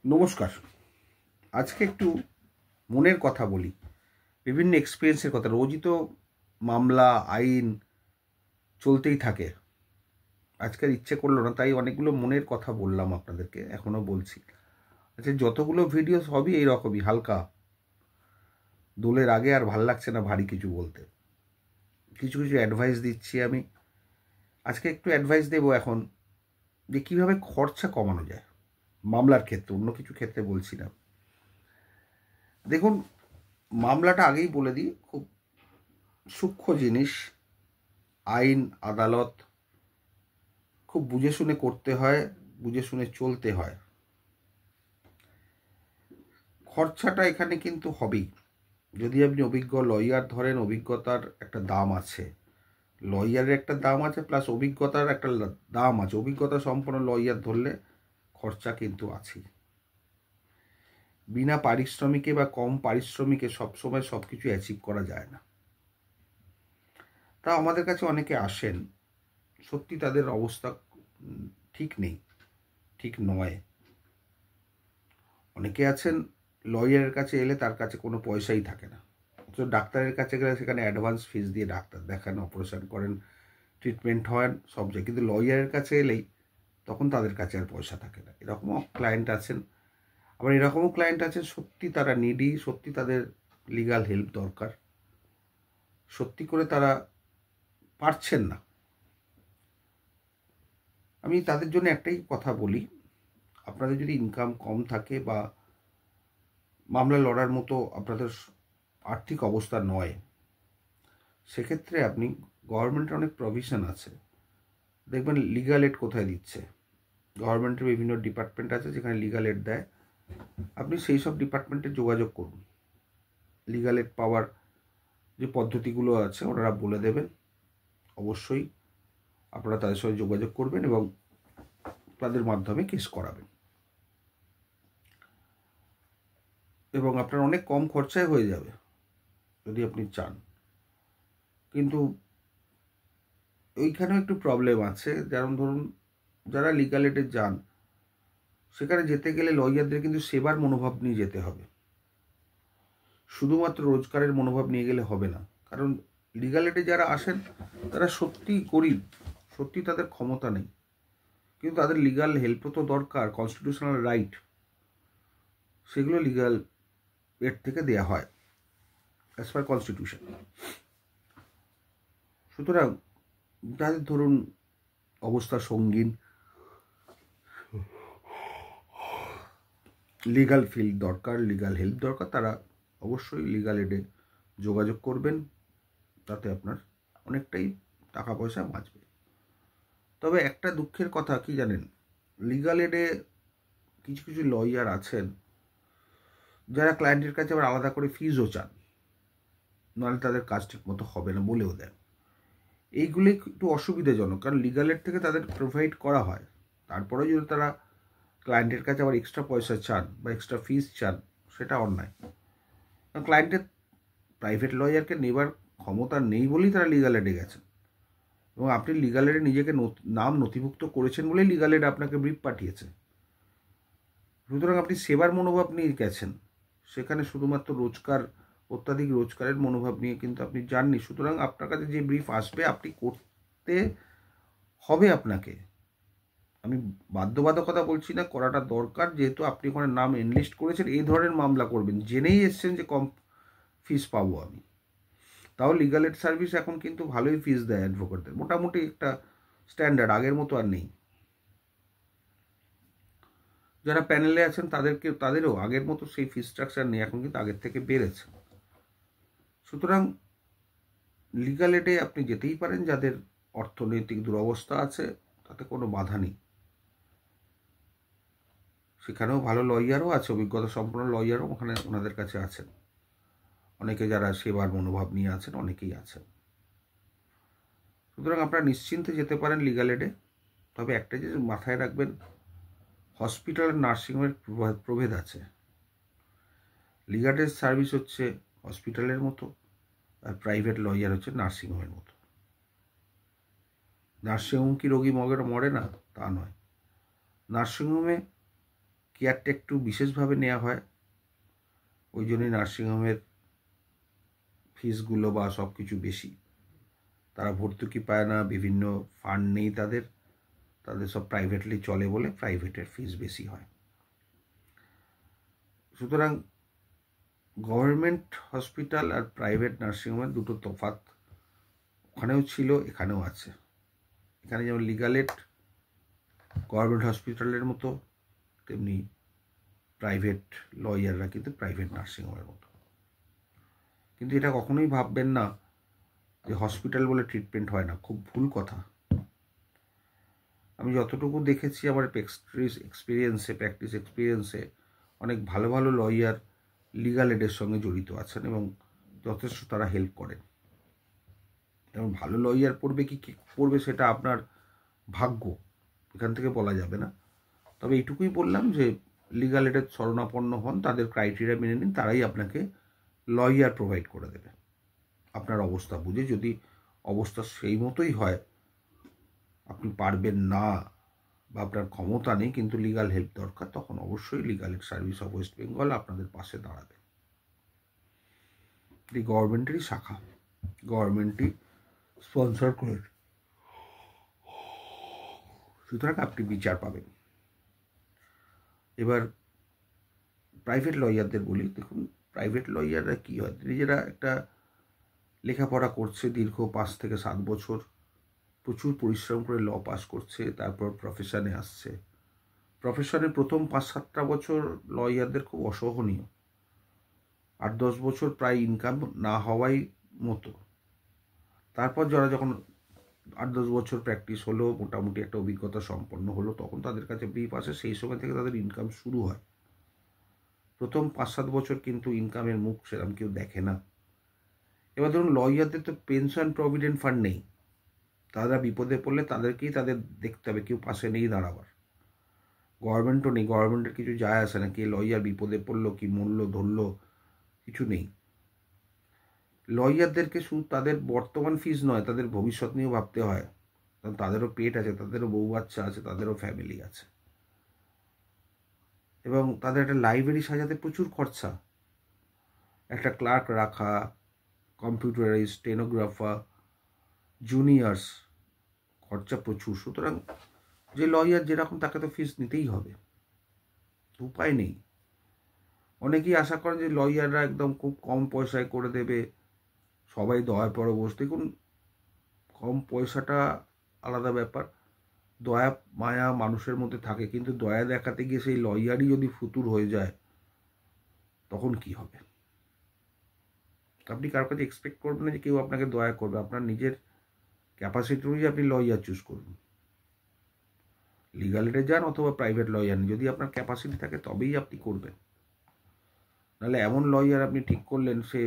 নমস্কার। আজকে একটু মনের কথা বলি, বিভিন্ন এক্সপিরিয়েন্সের কথা। রোজই তো মামলা আইন চলতেই থাকে। আজকের ইচ্ছে করলো না, তাই অনেকগুলো মনের কথা বললাম আপনাদেরকে, এখনও বলছি। আচ্ছা, যতগুলো ভিডিও সবই এইরকমই হালকা, দোলের আগে আর ভাল লাগছে না ভারী কিছু বলতে। কিছু কিছু অ্যাডভাইস দিচ্ছি আমি। আজকে একটু অ্যাডভাইস দেবো এখন, যে কীভাবে খরচা কমানো যায় মামলার ক্ষেত্রে, অন্য কিছু ক্ষেত্রে বলছি না। দেখুন, মামলাটা আগেই বলে দিই, খুব সূক্ষ্ম জিনিস। আইন আদালত খুব বুঝে শুনে করতে হয়, বুঝে শুনে চলতে হয়। খরচাটা এখানে কিন্তু হবেই। যদি আপনি অভিজ্ঞ লয়ার ধরেন, অভিজ্ঞতার একটা দাম আছে, লয়ারের একটা দাম আছে, প্লাস অভিজ্ঞতার একটা দাম আছে। অভিজ্ঞতা সম্পন্ন লয়ার ধরলে খরচা কিন্তু আছেই। বিনা পারিশ্রমিকে বা কম পারিশ্রমিকে সবসময় সব কিছু অ্যাচিভ করা যায় না। তা আমাদের কাছে অনেকে আসেন, সত্যি তাদের অবস্থা ঠিক নেই, ঠিক নয়। অনেকে আছেন লয়ারের কাছে এলে তার কাছে কোনো পয়সাই থাকে না, তো ডাক্তারের কাছে গেলে সেখানে অ্যাডভান্স ফিস দিয়ে ডাক্তার দেখান, অপারেশন করেন, ট্রিটমেন্ট হয় সব জায়গায়। কিন্তু লয়ারের কাছে এলেই তখন তাদের কাছে আর পয়সা থাকে না। এরকমও ক্লায়েন্ট আছেন। আবার এরকমও ক্লায়েন্ট আছেন সত্যি তারা নিডি, সত্যি তাদের লিগাল হেল্প দরকার, সত্যি করে তারা পারছেন না। আমি তাদের জন্য একটাই কথা বলি, আপনাদের যদি ইনকাম কম থাকে বা মামলা লড়ার মতো আপনাদের আর্থিক অবস্থা নয়, সেক্ষেত্রে আপনি, গভর্নমেন্টের অনেক প্রভিশন আছে, দেখবেন লিগাল এড কোথায় দিচ্ছে। গভর্নমেন্টের বিভিন্ন ডিপার্টমেন্ট আছে যেখানে লিগাল এড দেয়, আপনি সেই সব ডিপার্টমেন্টে যোগাযোগ করুন। লিগাল এড পাওয়ার যে পদ্ধতিগুলো আছে ওনারা বলে দেবেন। অবশ্যই আপনারা তাদের সঙ্গে যোগাযোগ করবেন এবং তাদের মাধ্যমে কেস করাবেন, এবং আপনার অনেক কম খরচায় হয়ে যাবে যদি আপনি চান। কিন্তু ওইখানেও একটু প্রবলেম আছে, যেমন ধরুন যারা লিগাল এডে যান, সেখানে যেতে গেলে লয়ারদের কিন্তু সেবার মনোভাব নিয়ে যেতে হবে। শুধুমাত্র রোজগারের মনোভাব নিয়ে গেলে হবে না, কারণ লিগাল এডে যারা আসেন তারা সত্যি গরিব, সত্যি তাদের ক্ষমতা নেই, কিন্তু তাদের লিগাল হেল্পও তো দরকার। কনস্টিটিউশনাল রাইট, সেগুলো লিগাল এড থেকে দেয়া হয় অ্যাজ পার কনস্টিটিউশন। সুতরাং যাদের ধরুন অবস্থা সঙ্গীন, লিগাল ফিল্ড দরকার, লিগাল হেল্প দরকার, তারা অবশ্যই লিগাল এডে যোগাযোগ করবেন, তাতে আপনার অনেকটাই টাকা পয়সা বাঁচবে। তবে একটা দুঃখের কথা কি জানেন, লিগাল এডে কিছু কিছু লয়ার আছেন যারা ক্লায়েন্টের কাছে আবার আলাদা করে ফিজও চান, নাহলে তাদের কাজ ঠিক মতো হবে না বলেও দেন। এইগুলি একটু অসুবিধাজনক, কারণ লিগাল এড থেকে তাদের প্রোভাইড করা হয়, তারপরেও যদি তারা ক্লায়েন্টের কাছে আবার এক্সট্রা পয়সা চান বা এক্সট্রা ফিস চান, সেটা অন্যায়। কারণ ক্লায়েন্টের প্রাইভেট লয়ারকে নেবার ক্ষমতা নেই বলেই তারা লিগাল এডে গেছেন, এবং আপনি লিগাল এডে নিজেকে নাম নথিভুক্ত করেছেন বলেই লিগাল এড আপনাকে ব্রিফ পাঠিয়েছে। সুতরাং আপনি সেবার মনোভাব নিয়ে গেছেন, সেখানে শুধুমাত্র রোজগার, অত্যাধিক রোজগারের মনোভাব নিয়ে কিন্তু আপনি যাননি। সুতরাং আপনার কাছে যে ব্রিফ আসবে আপনি করতে হবে আপনাকে। আমি বাধ্যবাধকতা বলছি না, করাটা দরকার, যেহেতু আপনি ওখানে নাম এনলিস্ট করেছেন। এই ধরনের মামলা করবেন, জেনেই এসছেন যে কম ফিস পাবো আমি, তাও লিগাল এড সার্ভিস এখন কিন্তু ভালোই ফিস দেয় অ্যাডভোকেটদের, মোটামুটি একটা স্ট্যান্ডার্ড, আগের মতো আর নেই। যারা প্যানেলে আছেন তাদেরও আগের মতো সেই ফি স্ট্রাকচার নেই, এখন কিন্তু আগের থেকে বেড়েছে। সুতরাং লিগাল এডে আপনি যেতেই পারেন, যাদের অর্থনৈতিক দুরবস্থা আছে, তাতে কোনো বাধা নেই। সেখানেও ভালো লয়ারও আছে, অভিজ্ঞতা সম্পন্ন লয়ারও ওখানে ওনাদের কাছে আছেন। অনেকে যারা সেবার মনোভাব নিয়ে আছেন, অনেকেই আছেন। সুতরাং আপনারা নিশ্চিন্তে যেতে পারেন লিগাল এডে। তবে একটা জিনিস মাথায় রাখবেন, হসপিটাল আর নার্সিংহোমের প্রভেদ আছে। লিগাল এড সার্ভিস হচ্ছে হসপিটালের মতো, আর প্রাইভেট লয়ার হচ্ছে নার্সিংহোমের মতো। নার্সিংহোম কি রোগী মরে না? তা নয়। নার্সিংহোমে কেয়ারটা একটু বিশেষভাবে নেওয়া হয়, ওই জন্যই নার্সিংহোমের ফিসগুলো বা সব কিছু বেশি। তারা ভর্তুকি পায় না, বিভিন্ন ফান্ড নেই তাদের সব প্রাইভেটলি চলে বলে প্রাইভেটের ফিস বেশি হয়। সুতরাং গভর্নমেন্ট হসপিটাল আর প্রাইভেট নার্সিংহোমের দুটো তফাৎ ওখানেও ছিল, এখানেও আছে। এখানে যেমন লিগাল এড গভর্নমেন্ট হসপিটালের মতো, তেমনি প্রাইভেট লয়াররা কিন্তু প্রাইভেট নার্সিংহোমের মতো। কিন্তু এটা কখনোই ভাববেন না যে হসপিটাল বলে ট্রিটমেন্ট হয় না, খুব ভুল কথা। আমি যতটুকু দেখেছি আমার প্র্যাকটিস এক্সপিরিয়েন্সে অনেক ভালো ভালো লয়ার লিগাল এডের সঙ্গে জড়িত আছেন এবং যথেষ্ট তারা হেল্প করেন। এবং ভালো লয়ার পড়বে কি পড়বে সেটা আপনার ভাগ্য, এখান থেকে বলা যাবে না। তবে এইটুকুই বললাম যে লিগাল এডের শরণাপন্ন হন, তাদের ক্রাইটেরিয়া মেনে নিন, তারাই আপনাকে লয়ার প্রোভাইড করে দেবে আপনার অবস্থা বুঝে। যদি অবস্থা সেই মতোই হয়, আপনি পারবেন না বা আপনার ক্ষমতা নেই কিন্তু লিগাল হেল্প দরকার, তখন অবশ্যই legal add service of West Bengal আপনাদের পাশে দাঁড়াবে। এটি গভর্নমেন্টেরই শাখা, গভর্নমেন্টই স্পন্সর করে, সুতরাং আপনি বিচার পাবেন। এবার প্রাইভেট লয়ারদের বলি। দেখুন, প্রাইভেট লয়াররা কী হয়, নিজেরা একটা লেখাপড়া করছে দীর্ঘ 5 থেকে 7 বছর, প্রচুর পরিশ্রম করে ল পাস করছে, তারপর প্রফেশনে আসছে। প্রফেশনের প্রথম 5-7টা বছর লয়ারদের খুব অসহনীয়, 8-10 বছর প্রায় ইনকাম না হওয়াই মতো। তারপর যারা যখন 8-10 বছর প্র্যাকটিস হলো, মোটামুটি একটা অভিজ্ঞতা সম্পন্ন হলো, তখন তাদের কাছে ব্রিফ আসে, সেই সময় থেকে তাদের ইনকাম শুরু হয়। প্রথম 5-7 বছর কিন্তু ইনকামের মুখ সেরকম কেউ দেখে না। এবার ধরুন লয়ারদের তো পেনশন প্রভিডেন্ট ফান্ড নেই, তারা বিপদে পড়লে তাদেরকেই তাদের দেখতে হবে, কেউ পাশে নেই দাঁড়াবার। গভর্নমেন্টও নেই, গভর্নমেন্টের কিছু যায় আসে না, কে লয়ার বিপদে পড়লো কি মরলো ধরলো, কিছু নেই। লয়ারদেরকে শুধু তাদের বর্তমান ফিস নয়, তাদের ভবিষ্যৎ নিয়েও ভাবতে হয়, কারণ তাদেরও পেট আছে, তাদেরও বউ বাচ্চা আছে, তাদেরও ফ্যামিলি আছে, এবং তাদের একটা লাইব্রেরি সাজাতে প্রচুর খরচা। একটা ক্লার্ক রাখা, কম্পিউটারাইজ, স্টেনোগ্রাফার, জুনিয়র্স, খরচা প্রচুর। সুতরাং যে লয়ার যেরকম তাকে তো ফিস নিতেই হবে, উপায় নেই। অনেকেই আশা করেন যে লয়াররা একদম খুব কম পয়সায় করে দেবে, সবাই দয়া পরবশ। দেখুন, কম পয়সাটা আলাদা ব্যাপার, দয়া মায়া মানুষের মধ্যে থাকে, কিন্তু দয়া দেখাতে গিয়ে সেই লয়ারই যদি ফুতুর হয়ে যায়, তখন কি হবে? আপনি কারোর কাছে এক্সপেক্ট করবেন না যে কেউ আপনাকে দয়া করবে। আপনার নিজের ক্যাপাসিটি অনুযায়ী আপনি লয়ার চুজ করুন, লিগাল এডে যান অথবা প্রাইভেট লয়ার। যদি আপনার ক্যাপাসিটি থাকে তবেই আপনি করবেন, নাহলে এমন লয়ার আপনি ঠিক করলেন, সে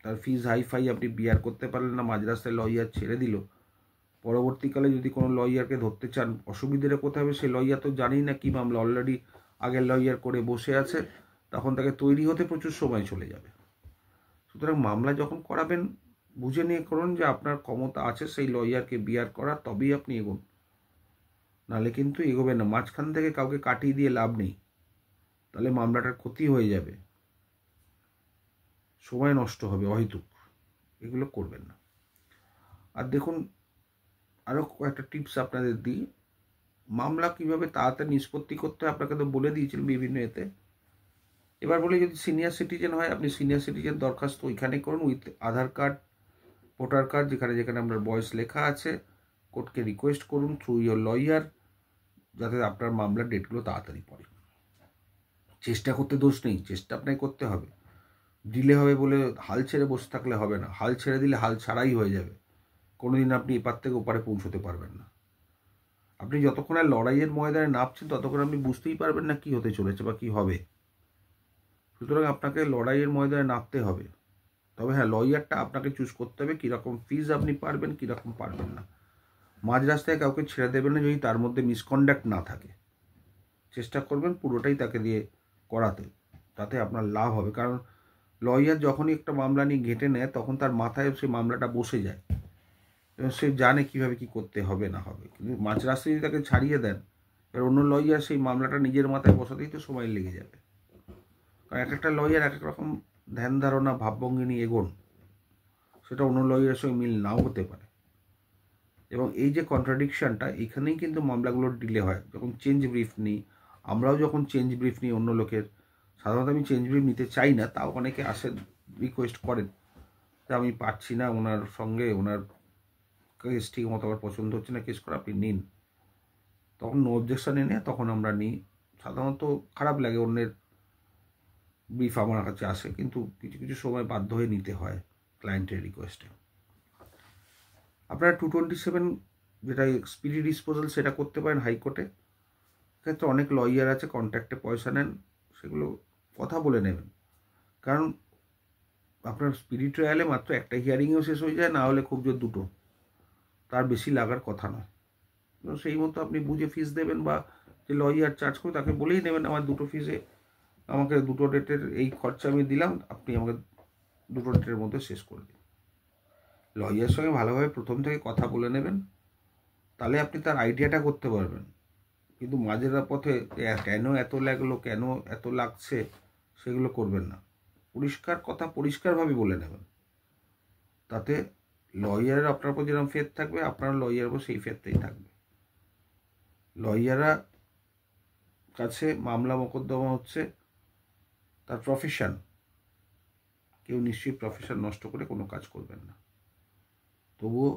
তার ফিজ হাইফাই, আপনি বিয়ার করতে পারলেন না, মাঝ রাস্তায় লয়ার ছেড়ে দিল। পরবর্তীকালে যদি কোনো লয়ারকে ধরতে চান, অসুবিধাটা কোথায় হবে? সে লয়ার তো জানি না কী মামলা, অলরেডি আগের লয়ার করে বসে আছে, তখন তাকে তৈরি হতে প্রচুর সময় চলে যাবে। সুতরাং মামলা যখন করাবেন, বুঝে নিয়ে করুন যে আপনার ক্ষমতা আছে সেই লয়ারকে বিয়ার করা, তবেই আপনি এগোন, নাহলে কিন্তু এগোবেন না। মাঝখান থেকে কাউকে কাটিয়ে দিয়ে লাভ নেই, তাহলে মামলাটার ক্ষতি হয়ে যাবে, সময় নষ্ট হবে অহেতুক, এগুলো করবেন না। আর দেখুন, আরও কয়েকটা টিপস আপনাদের দিই, মামলা কিভাবে তাড়াতাড়ি নিষ্পত্তি করতে হয় আপনাকে তো বলে দিয়েছিলেন বিভিন্ন এতে। এবার বলি, যদি সিনিয়র সিটিজেন হয়, আপনি সিনিয়র সিটিজেন দরখাস্ত ওইখানে করুন, with Aadhaar card, voter card, যেখানে যেখানে আপনার বয়স লেখা আছে। কোর্টকে রিকোয়েস্ট করুন থ্রু ইয়োর লয়ার, যাতে আপনার মামলার ডেটগুলো তাড়াতাড়ি পড়ে। চেষ্টা করতে দোষ নেই, চেষ্টা আপনাকে করতে হবে। ডিলে হবে বলে হাল ছেড়ে বসে থাকলে হবে না, হাল ছেড়ে দিলে হাল ছাড়াই হয়ে যাবে, কোনোদিন আপনি এপার থেকে ওপারে পৌঁছতে পারবেন না। আপনি যতক্ষণ আর লড়াইয়ের ময়দানে নামছেন, ততক্ষণ আপনি বুঝতেই পারবেন না কি হতে চলেছে বা কি হবে। সুতরাং আপনাকে লড়াইয়ের ময়দানে নামতে হবে। তবে হ্যাঁ, লয়ারটা আপনাকে চুজ করতে হবে, কীরকম ফিজ আপনি পারবেন, কীরকম পারবেন না। মাঝ রাস্তায় কাউকে ছেড়ে দেবেন না যদি তার মধ্যে মিসকন্ডাক্ট না থাকে। চেষ্টা করবেন পুরোটাই তাকে দিয়ে করাতে, তাতে আপনার লাভ হবে। কারণ লয়ার যখনই একটা মামলা নিয়ে ঘেঁটে নেয়, তখন তার মাথায় সেই মামলাটা বসে যায় এবং সে জানে কীভাবে কী করতে হবে না হবে। কিন্তু মাঝ রাস্তায় যদি তাকে ছাড়িয়ে দেন এবার অন্য লয়ার সেই মামলাটা নিজের মাথায় বসাতেই তো সময় লেগে যাবে, কারণ এক একটা লয়ার এক এক রকম ধ্যান ধারণা ভাবভঙ্গি নিয়ে এগোন, সেটা অন্য লয়ারের সঙ্গে মিল নাও হতে পারে। এবং এই যে কন্ট্রাডিকশানটা, এখানেই কিন্তু মামলাগুলোর ডিলে হয়। যখন চেঞ্জ ব্রিফ নিই, আমরাও যখন চেঞ্জ ব্রিফ নিই অন্য লোকের, সাধারণত আমি চেঞ্জ ব্রিফ নিতে চাই না, তাও অনেকে আসেন, রিকোয়েস্ট করেন যে আমি পাচ্ছি না ওনার সঙ্গে, ওনার কেস ঠিক মতো আমার পছন্দ হচ্ছে না, কেস করে আপনি নিন। তখন নো অবজেকশন এনে তখন আমরা নিই। সাধারণত খারাপ লাগে অন্যের ব্রিফ আমার কাছে আসে, কিন্তু কিছু কিছু সময় বাধ্য হয়ে নিতে হয় ক্লায়েন্টের রিকোয়েস্টে। আপনারা 227 যেটা স্পিডি ডিসপোজাল সেটা করতে পারেন হাইকোর্টে। ক্ষেত্রে অনেক লয়ার আছে, কন্ট্রাক্টে পয়সা নেন, সেগুলো কথা বলে নেবেন। কারণ আপনার স্পিডি ট্রায়ালে মাত্র একটা হিয়ারিংও শেষ হয়ে যায়, না হলে খুব জোর দুটো, তার বেশি লাগার কথা নয়। সেই মতো আপনি বুঝে ফিস দেবেন, বা যে লয়ার চার্জ করে তাকে বলেই নেবেন আমার দুটো ফিসে আমাকে দুটো ডেটের এই খরচা আমি দিলাম, আপনি আমাকে দুটো ডেটের মধ্যে শেষ করে দিন। লয়ারের সঙ্গে ভালোভাবে প্রথম থেকে কথা বলে নেবেন, তাহলে আপনি তার আইডিয়াটা করতে পারবেন। কিন্তু মাঝের পথে কেন এত লাগলো, কেন এত লাগছে, সেগুলো করবেন না। পরিষ্কার কথা পরিষ্কারভাবে বলে নেবেন, তাতে লয়ারের আপনার উপর যেরকম ফেথ থাকবে, আপনার লয়ারের উপর সেই ফেথটাই থাকবে। লয়াররা কাছে মামলা মোকদ্দমা হচ্ছে তার প্রফেশন, কেউ নিশ্চয়ই প্রফেশন নষ্ট করে কোনো কাজ করবেন না। তবুও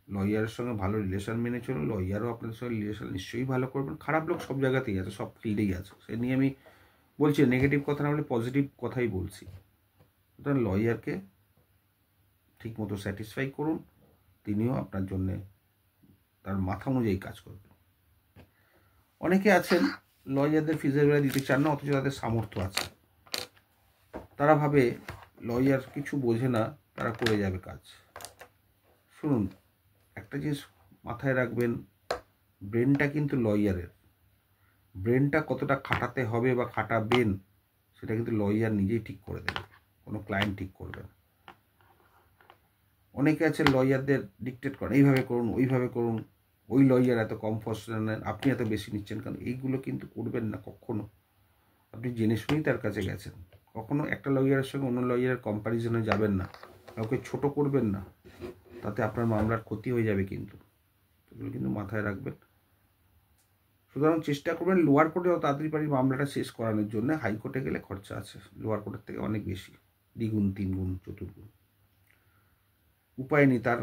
লয়ারের সঙ্গে ভালো রিলেশন মেনে চলুন, লয়ারও আপনাদের সঙ্গে রিলেশন নিশ্চয়ই ভালো করবেন। খারাপ লোক সব জায়গাতেই আছে, সব ফিল্ডেই আছে, সে নিয়ে আমি বলছি নেগেটিভ কথা না বলে পজিটিভ কথাই বলছি। সুতরাং লয়ারকে ঠিকমতো স্যাটিসফাই করুন, তিনিও আপনার জন্যে তার মাথা অনুযায়ী কাজ করবেন। অনেকে আছেন লয়ারদের ফিজের বেলা দিতে চান না, অথচ তাদের সামর্থ্য আছে। তারা ভাবে লয়ার কিছু বোঝে না, তারা করে যাবে কাজ। শুনুন, একটা জিনিস মাথায় রাখবেন, ব্রেনটা কিন্তু লয়ারের। ব্রেনটা কতটা খাটাতে হবে বা খাটাবেন, সেটা কিন্তু লয়ার নিজেই ঠিক করে দেবে, কোনো ক্লায়েন্ট ঠিক করবে না। অনেকে আছে লয়ারদের ডিকটেট করেন, এইভাবে করুন, ওইভাবে করুন, ওই লয়ার এত কম ফসল নেন, আপনি এত বেশি নিচ্ছেন কেন। এইগুলো কিন্তু করবেন না কখনো। আপনি জেনে শুনেই তার কাছে গেছেন। কখনো একটা লয়ারের সঙ্গে অন্য লয়ারের কম্প্যারিজনে যাবেন না, কাউকে ছোট করবেন না, তাতে আপনার মামলার ক্ষতি হয়ে যাবে। কিন্তু এগুলো কিন্তু মাথায় রাখবেন। সুতরাং চেষ্টা করবেন লোয়ার কোর্টে তাড়াতাড়ি পারি মামলাটা শেষ করানোর জন্য। হাইকোর্টে গেলে খরচা আছে লোয়ার কোর্টের থেকে অনেক বেশি, দ্বিগুণ, তিনগুণ, চতুর্গুণ। উপায় নেই। তার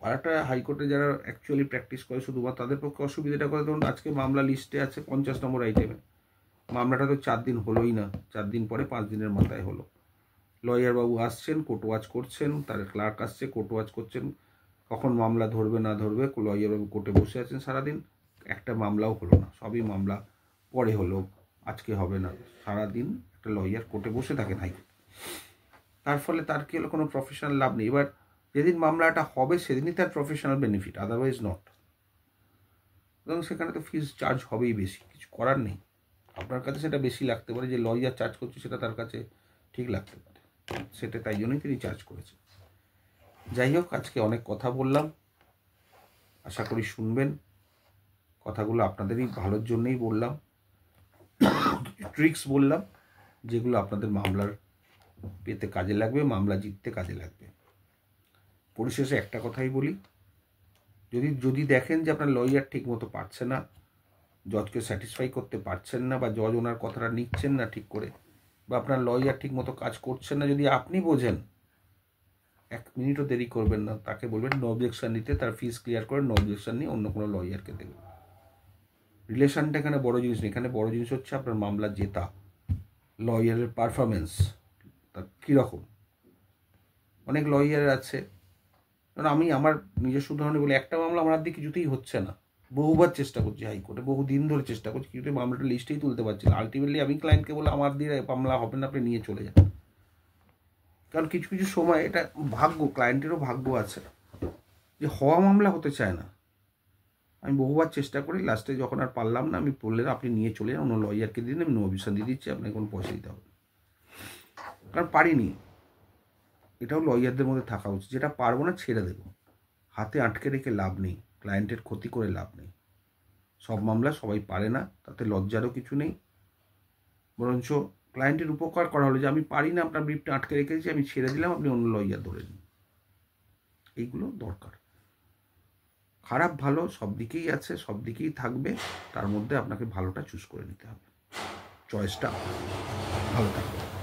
আর একটা হাইকোর্টে যারা অ্যাকচুয়ালি প্র্যাকটিস করে শুধুমাত্র তাদের পক্ষে অসুবিধাটা করে, ধরুন আজকে মামলা লিস্টে আছে 50 নম্বর আইটেমে, মামলাটা তো 4 দিন হলোই না, 4 দিন পরে 5 দিনের মাথায় হলো। লয়ার বাবু আসছেন, কোর্ট ওয়াচ করছেন, তার ক্লার্ক আসছে, কোর্ট ওয়াচ করছেন, কখন মামলা ধরবে না ধরবে। লয়ার বাবু কোর্টে বসে আছেন সারাদিন, একটা মামলাও হলো না, সবই মামলা পরে হলো, আজকে হবে না। সারাদিন একটা লয়ার কোর্টে বসে থাকেন হাইকোর্টে। তার ফলে তার কি হলো, কোনো প্রফেশনাল লাভ নেই। এবার যেদিন মামলাটা হবে সেদিনই তার প্রফেশনাল বেনিফিট, আদারওয়াইজ নট। এবং সেখানে তো ফিস চার্জ হবেই বেশি, কিছু করার নেই। আপনার কাছে সেটা বেশি লাগতে পারে, যে লয়ার চার্জ করছে সেটা তার কাছে ঠিক লাগতে পারে, সেটা তাই জন্যই তিনি চার্জ করেছেন। যাই হোক, আজকে অনেক কথা বললাম, আশা করি শুনবেন। কথাগুলো আপনাদেরই ভালোর জন্যই বললাম, ট্রিক্স বললাম যেগুলো আপনাদের মামলার পেতে কাজে লাগবে, মামলা জিততে কাজে লাগবে। পরিশেষে একটা কথাই বলি, যদি দেখেন যে আপনার লয়ার ঠিক মতো পারছে না, জজকে স্যাটিসফাই করতে পারছেন না, বা জজ ওনার কথাটা নিচ্ছেন না ঠিক করে, বা আপনার লয়ার ঠিক মতো কাজ করছেন না, যদি আপনি বোঝেন, 1 মিনিটও দেরি করবেন না, তাকে বলবেন নো অবজেকশন নিতে, তার ফিস ক্লিয়ার করে নো অবজেকশন নিয়ে অন্য কোনো লয়ারকে দেবেন। রিলেশনটা এখানে বড় জিনিস নেই, এখানে বড় জিনিস হচ্ছে আপনার মামলা জেতা, লয়ারের পারফরমেন্স তার কীরকম। অনেক লয়ার আছে, কারণ আমি আমার নিজস্ব উদাহরণে বলি, একটা মামলা আমার দিকে কিছুতেই হচ্ছে না, বহুবার চেষ্টা করছি হাইকোর্টে, বহু দিন ধরে চেষ্টা করছি, কিন্তু মামলাটা লিস্টেই তুলতে পারছি না। আলটিমেটলি আমি ক্লায়েন্টকে বলে আমার দিয়ে মামলা হবে না, আপনি নিয়ে চলে যান। কারণ কিছু কিছু সময় এটা ভাগ্য, ক্লায়েন্টেরও ভাগ্য আছে, যে হওয়া মামলা হতে চায় না। আমি বহুবার চেষ্টা করি, লাস্টে যখন আর পারলাম না, আমি বললেন আপনি নিয়ে চলে যান, অন্য লয়ারকে দিন, আমি নো অবজেকশন দিয়ে দিচ্ছি, আপনাকে কোনো পয়সা দিতে হবে। কারণ পারিনি, এটাও লয়ারদের মধ্যে থাকা উচিত, যেটা পারবো না ছেড়ে দেবো, হাতে আটকে রেখে লাভ নেই, ক্লায়েন্টের ক্ষতি করে লাভ নেই। সব মামলা সবাই পারে না, তাতে লজ্জারও কিছু নেই। বরঞ্চ ক্লায়েন্টের উপকার করা হলো যে আমি পারি না, আপনার ব্রিফটা আটকে রেখেছি, আমি ছেড়ে দিলাম, আপনি অন্য লয়ার ধরে নিন। এইগুলো দরকার। খারাপ ভালো সব দিকেই আছে, সব দিকেই থাকবে, তার মধ্যে আপনাকে ভালোটা চুজ করে নিতে হবে। চয়েসটা ভালো থাকবে।